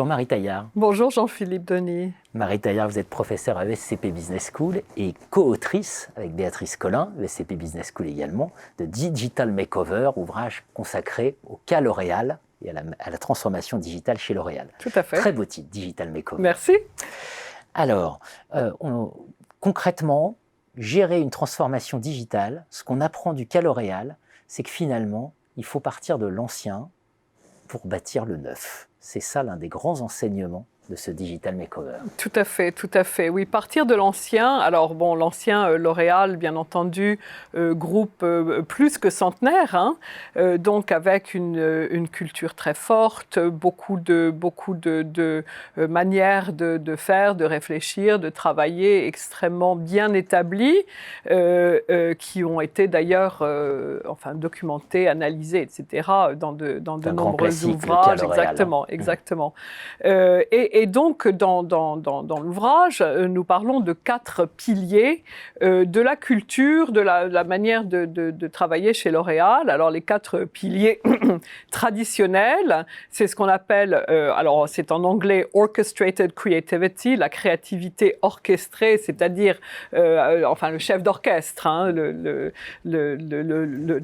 Bonjour Marie Taillard. Bonjour Jean-Philippe Denis. Marie Taillard, vous êtes professeure à ESCP Business School et co-autrice, avec Béatrice Collin, ESCP Business School également, de Digital Makeover, ouvrage consacré au cas L'Oréal et à la transformation digitale chez L'Oréal. Tout à fait. Très beau titre, Digital Makeover. Merci. Alors, concrètement, gérer une transformation digitale, ce qu'on apprend du cas L'Oréal, c'est que finalement, il faut partir de l'ancien pour bâtir le neuf. C'est ça l'un des grands enseignements de ce Digital Makeover. Tout à fait, tout à fait. Oui, partir de l'ancien. Alors bon, l'ancien L'Oréal, bien entendu, groupe plus que centenaire, hein, donc avec une culture très forte, beaucoup de manières de faire, de réfléchir, de travailler extrêmement bien établies, qui ont été d'ailleurs documentées, analysées, etc. dans de nombreux ouvrages. Exactement, exactement. Et donc, dans l'ouvrage, nous parlons de 4 piliers de la culture, de la manière de travailler chez L'Oréal. Alors, les 4 piliers traditionnels, c'est ce qu'on appelle, alors c'est en anglais « orchestrated creativity », la créativité orchestrée, c'est-à-dire, le chef d'orchestre, hein, le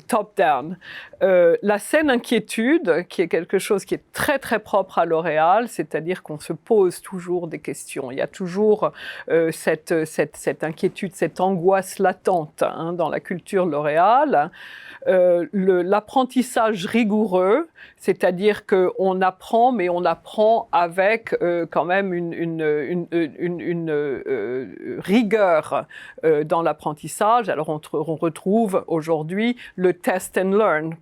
top-down. La saine inquiétude, qui est quelque chose qui est très, très propre à L'Oréal, c'est-à-dire qu'on se pose toujours des questions. Il y a toujours cette inquiétude, cette angoisse latente, hein, dans la culture L'Oréal. L'apprentissage rigoureux, c'est-à-dire qu'on apprend, mais on apprend avec quand même une rigueur dans l'apprentissage. Alors on retrouve aujourd'hui le test and learn,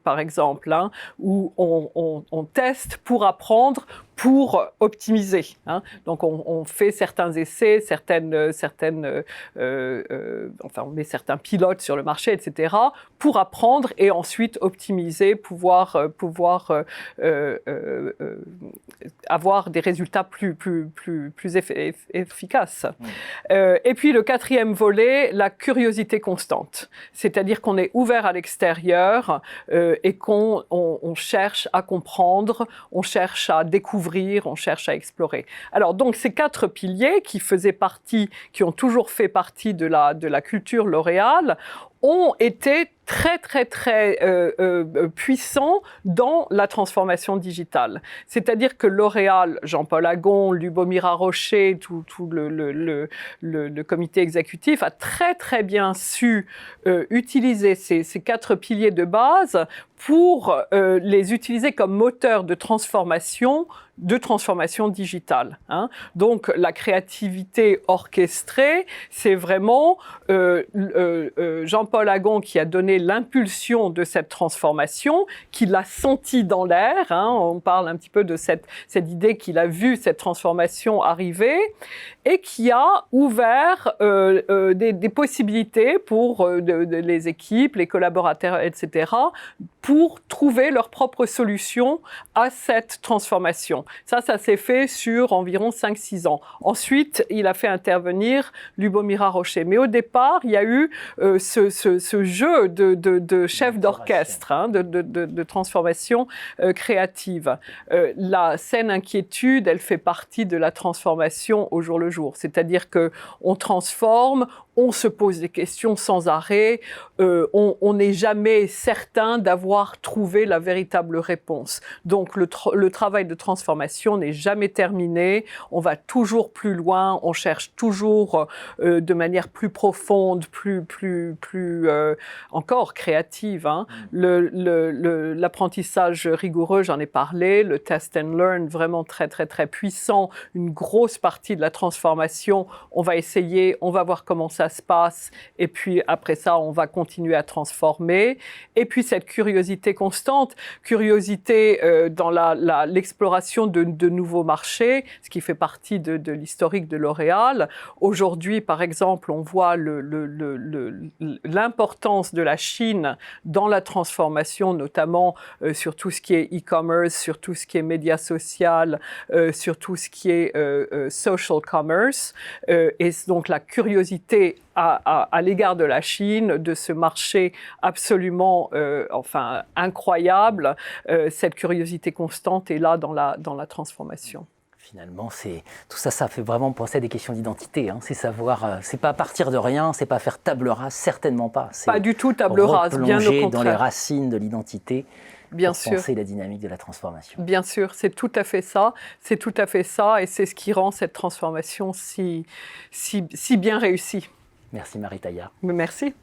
par exemple, hein, où on teste pour apprendre, pour optimiser, hein. Donc on fait certains essais, on met certains pilotes sur le marché, etc., pour apprendre et ensuite optimiser, pouvoir avoir des résultats plus efficaces. Et puis le 4e volet, la curiosité constante, c'est-à-dire qu'on est ouvert à l'extérieur et qu'on cherche à comprendre, on cherche à découvrir, on cherche à explorer. Alors donc ces 4 piliers qui ont toujours fait partie de la culture L'Oréal ont été très puissants dans la transformation digitale. C'est-à-dire que L'Oréal, Jean-Paul Agon, Lubomira Rocher, tout le comité exécutif a très bien su utiliser ces 4 piliers de base pour les utiliser comme moteur de transformation digitale, hein. Donc la créativité orchestrée, c'est vraiment Jean-Paul Agon qui a donné l'impulsion de cette transformation, qui l'a senti dans l'air, hein. On parle un petit peu de cette idée qu'il a vu cette transformation arriver et qui a ouvert des possibilités pour les équipes, les collaborateurs, etc., pour trouver leurs propres solutions à cette transformation. Ça s'est fait sur environ 5-6 ans. Ensuite, il a fait intervenir Lubomira Rocher. Mais au départ, il y a eu ce jeu de chef d'orchestre, hein, de transformation créative. La saine inquiétude, elle fait partie de la transformation au jour le jour. C'est-à-dire qu'on transforme, on se pose des questions sans arrêt, on n'est jamais certain d'avoir trouvé la véritable réponse. Donc le travail de transformation n'est jamais terminé, on va toujours plus loin, on cherche toujours de manière plus profonde, plus encore créative, hein. L'apprentissage rigoureux, j'en ai parlé, le test and learn, vraiment très puissant, une grosse partie de la transformation, on va essayer, on va voir comment ça se passe, et puis après ça, on va continuer à transformer. Et puis cette curiosité constante, dans l'exploration de nouveaux marchés, ce qui fait partie de l'historique de L'Oréal. Aujourd'hui, par exemple, on voit l'importance de la Chine dans la transformation, notamment sur tout ce qui est e-commerce, sur tout ce qui est média social, sur tout ce qui est social commerce. Et donc la curiosité à l'égard de la Chine, de ce marché absolument incroyable, cette curiosité constante est là dans la transformation. Finalement, tout ça, ça fait vraiment penser à des questions d'identité. C'est savoir, c'est pas partir de rien, c'est pas faire table rase, certainement pas. Pas du tout table rase, bien au contraire. Dans les racines de l'identité. Bien pour sûr. penser la dynamique de la transformation. Bien sûr, c'est tout à fait ça. C'est tout à fait ça, et c'est ce qui rend cette transformation si bien réussie. Merci Marie Taillard. Merci.